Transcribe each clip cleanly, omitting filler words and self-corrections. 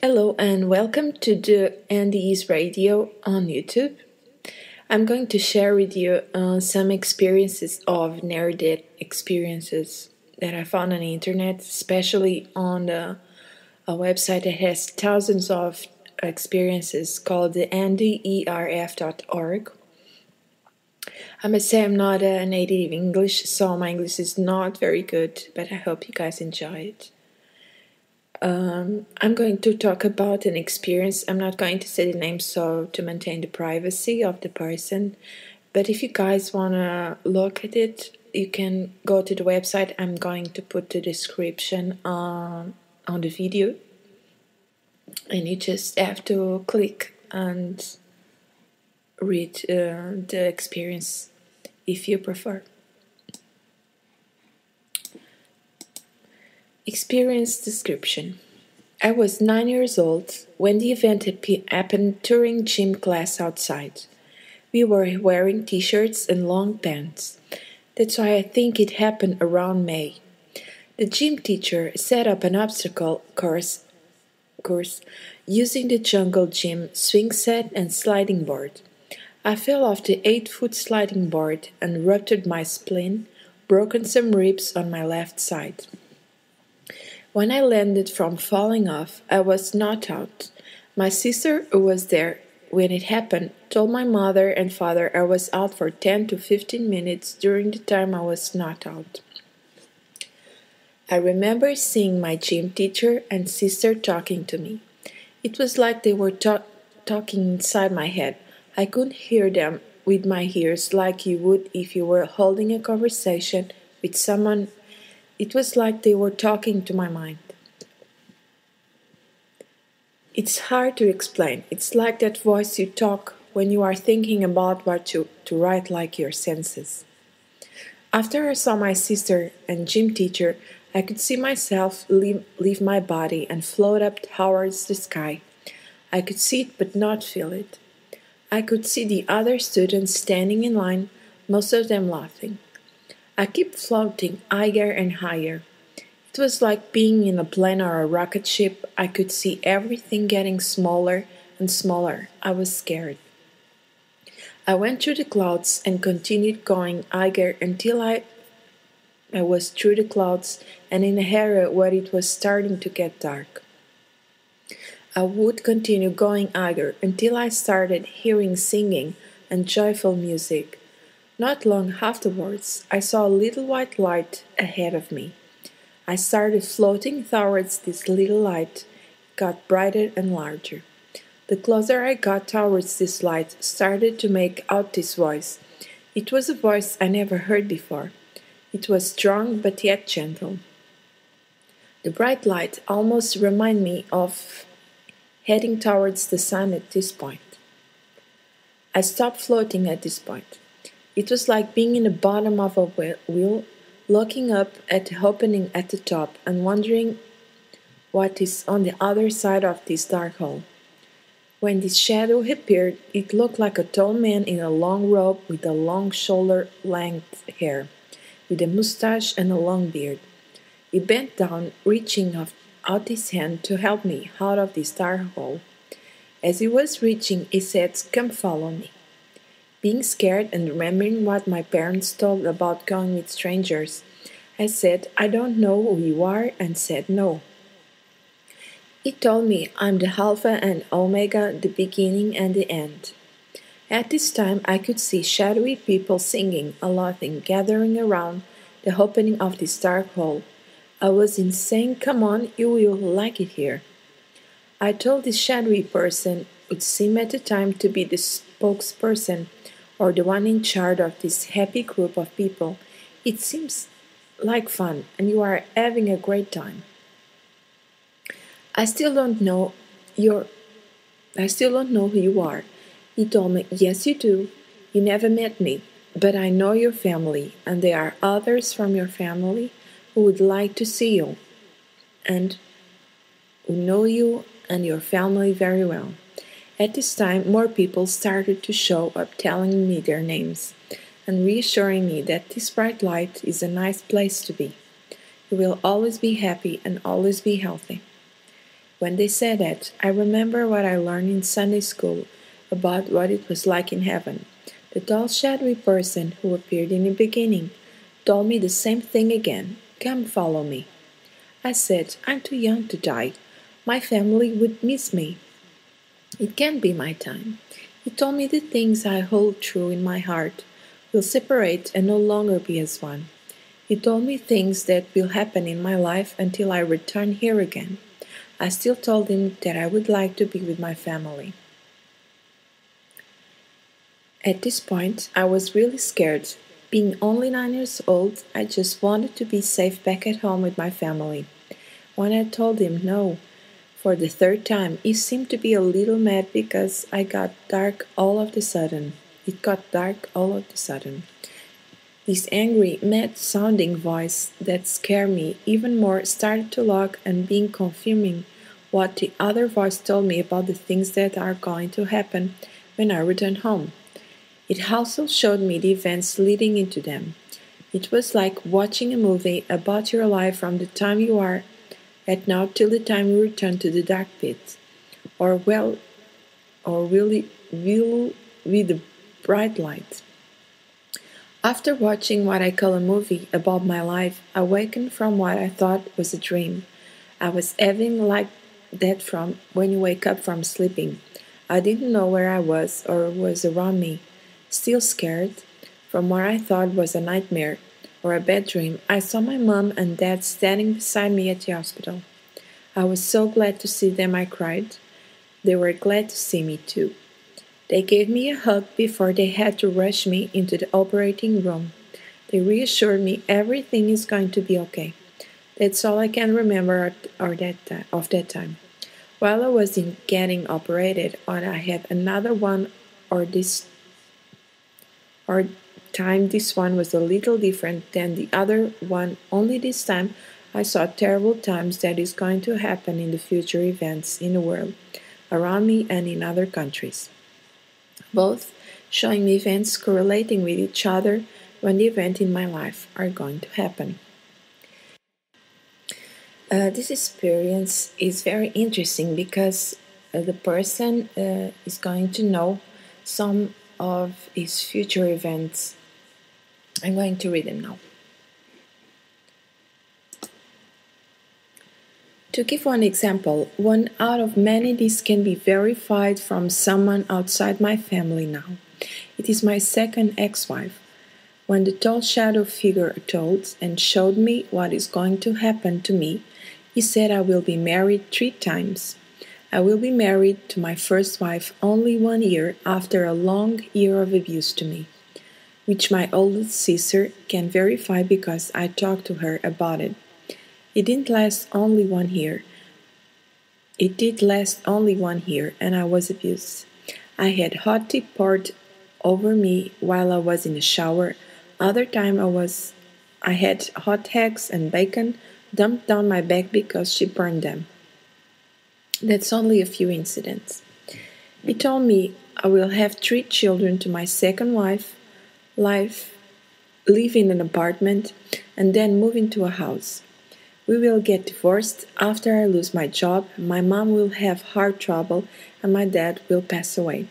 Hello and welcome to the NDEs Radio on YouTube. I'm going to share with you some experiences of near-death experiences that I found on the internet, especially on a website that has thousands of experiences called the NDERF.org. I must say I'm not a native English, so my English is not very good, but I hope you guys enjoy it. I'm going to talk about an experience. I'm not going to say the name so to maintain the privacy of the person, but if you guys want to look at it, you can go to the website. I'm going to put the description on the video, and you just have to click and read the experience if you prefer. Experience description. I was 9 years old when the event happened during gym class outside. We were wearing t-shirts and long pants. That's why I think it happened around May. The gym teacher set up an obstacle course using the jungle gym swing set and sliding board. I fell off the 8-foot sliding board and ruptured my spleen, broken some ribs on my left side. When I landed from falling off, I was knocked out. My sister, who was there when it happened, told my mother and father I was out for 10 to 15 minutes during the time I was knocked out. I remember seeing my gym teacher and sister talking to me. It was like they were talking inside my head. I couldn't hear them with my ears like you would if you were holding a conversation with someone. It was like they were talking to my mind. It's hard to explain. It's like that voice you talk when you are thinking about what to write, like your senses. After I saw my sister and gym teacher, I could see myself leave my body and float up towards the sky. I could see it but not feel it. I could see the other students standing in line, most of them laughing. I kept floating higher and higher. It was like being in a plane or a rocket ship. I could see everything getting smaller and smaller. I was scared. I went through the clouds and continued going higher until I was through the clouds and in an area where it was starting to get dark. I would continue going higher until I started hearing singing and joyful music. Not long afterwards, I saw a little white light ahead of me. I started floating towards this little light. It got brighter and larger. The closer I got towards this light, started to make out this voice. It was a voice I never heard before. It was strong but yet gentle. The bright light almost reminded me of heading towards the sun at this point. I stopped floating at this point. It was like being in the bottom of a wheel, looking up at the opening at the top and wondering what is on the other side of this dark hole. When this shadow appeared, it looked like a tall man in a long robe with a long shoulder-length hair, with a mustache and a long beard. He bent down, reaching out his hand to help me out of this dark hole. As he was reaching, he said, "Come follow me." Being scared and remembering what my parents told about going with strangers, I said, "I don't know who you are," and said no. He told me I'm the Alpha and Omega, the beginning and the end. At this time I could see shadowy people singing, laughing, gathering around the opening of this dark hole. I was saying, "Come on, you will like it here." I told this shadowy person, who seemed at the time to be the spokesperson, or the one in charge of this happy group of people, "It seems like fun, and you are having a great time. I still don't know who you are." He told me, "Yes, you do. You never met me, but I know your family, and there are others from your family who would like to see you, and who know you and your family very well." At this time, more people started to show up telling me their names and reassuring me that this bright light is a nice place to be. You will always be happy and always be healthy. When they said that, I remember what I learned in Sunday school about what it was like in heaven. The tall, shadowy person who appeared in the beginning told me the same thing again. Come, follow me. I said, I'm too young to die. My family would miss me. It can't be my time. He told me the things I hold true in my heart will separate and no longer be as one. He told me things that will happen in my life until I return here again. I still told him that I would like to be with my family. At this point, I was really scared. Being only 9 years old, I just wanted to be safe back at home with my family. When I told him no, for the third time, he seemed to be a little mad because I got dark all of a sudden. It got dark all of a sudden. This angry, mad-sounding voice that scared me even more started to log and being confirming what the other voice told me about the things that are going to happen when I return home. It also showed me the events leading into them. It was like watching a movie about your life from the time you are at now till the time you return to the dark pit, or really will with the bright light. After watching what I call a movie about my life, I awakened from what I thought was a dream. I was having like that from when you wake up from sleeping. I didn't know where I was or what was around me. Still scared from what I thought was a nightmare or a bad dream, I saw my mom and dad standing beside me at the hospital. I was so glad to see them, I cried. They were glad to see me too. They gave me a hug before they had to rush me into the operating room. They reassured me everything is going to be okay. That's all I can remember of that time. While I was getting operated on, I had another one or time this one was a little different than the other one. Only this time I saw terrible times that is going to happen in the future events in the world, around me and in other countries. Both showing me events correlating with each other when the event in my life are going to happen. This experience is very interesting because the person is going to know some of his future events. I'm going to read them now. To give one example, one out of many this can be verified from someone outside my family now. It is my second ex-wife. When the tall shadow figure told and showed me what is going to happen to me, he said I will be married 3 times. I will be married to my first wife only 1 year after a long year of abuse to me, which my oldest sister can verify because I talked to her about it. It didn't last only 1 year. It did last only 1 year, and I was abused. I had hot tea poured over me while I was in the shower. Other time I had hot eggs and bacon dumped down my back because she burned them. That's only a few incidents. He told me I will have 3 children to my second wife, live in an apartment, and then move into a house. We will get divorced after I lose my job, my mom will have heart trouble, and my dad will pass away.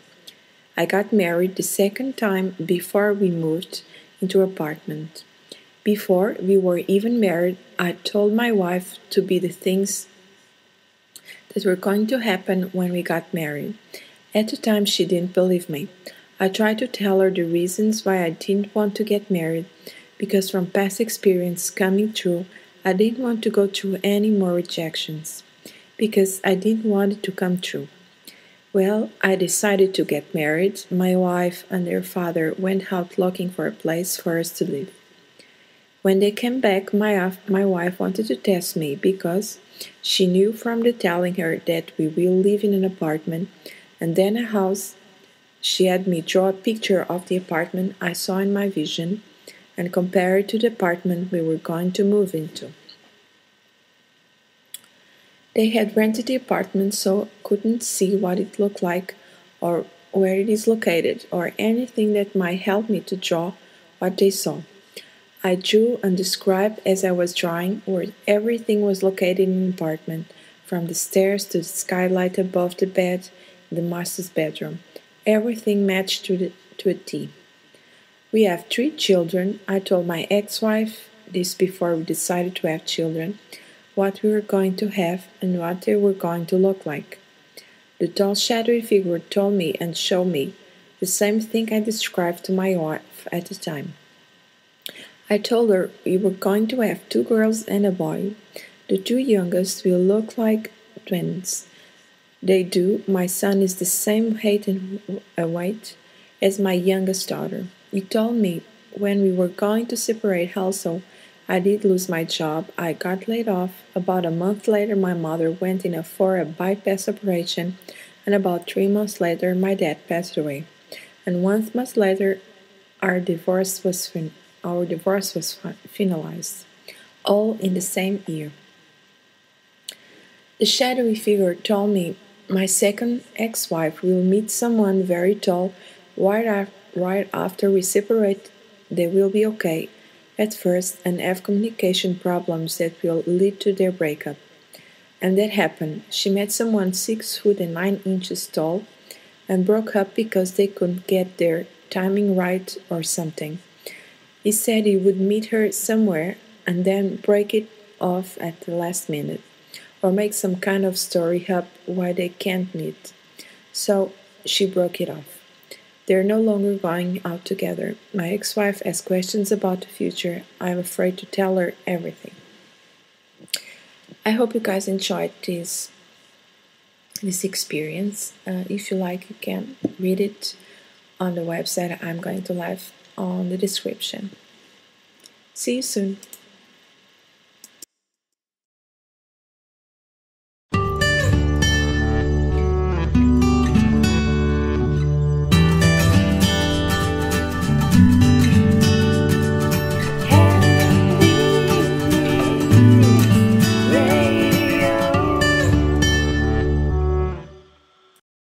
I got married the second time before we moved into an apartment. Before we were even married, I told my wife to be the things that were going to happen when we got married. At the time, she didn't believe me. I tried to tell her the reasons why I didn't want to get married, because from past experience coming through, I didn't want to go through any more rejections, because I didn't want it to come true. Well, I decided to get married. My wife and their father went out looking for a place for us to live. When they came back, my wife wanted to test me because she knew from the telling her that we will live in an apartment and then a house. She had me draw a picture of the apartment I saw in my vision and compare it to the apartment we were going to move into. They had rented the apartment so couldn't see what it looked like or where it is located or anything that might help me to draw what they saw. I drew and described as I was drawing where everything was located in the apartment. from the stairs to the skylight above the bed in the master's bedroom. Everything matched to a T. We have 3 children. I told my ex-wife this before we decided to have children, what we were going to have and what they were going to look like. The tall shadowy figure told me and showed me the same thing I described to my wife at the time. I told her we were going to have 2 girls and a boy. The 2 youngest will look like twins. They do. My son is the same height and weight as my youngest daughter. He told me when we were going to separate also, I did lose my job. I got laid off. About a month later, my mother went in for a bypass operation, and about 3 months later, my dad passed away. And 1 month later, our divorce was finalized, all in the same year. The shadowy figure told me my second ex-wife will meet someone very tall right after we separate. They will be okay at first and have communication problems that will lead to their breakup. And that happened. She met someone 6 foot and 9 inches tall and broke up because they couldn't get their timing right or something. He said he would meet her somewhere and then break it off at the last minute, or make some kind of story up why they can't meet. So she broke it off. They're no longer going out together. My ex-wife has questions about the future. I'm afraid to tell her everything. I hope you guys enjoyed this experience. If you like, you can read it on the website I'm going to leave on the description. See you soon.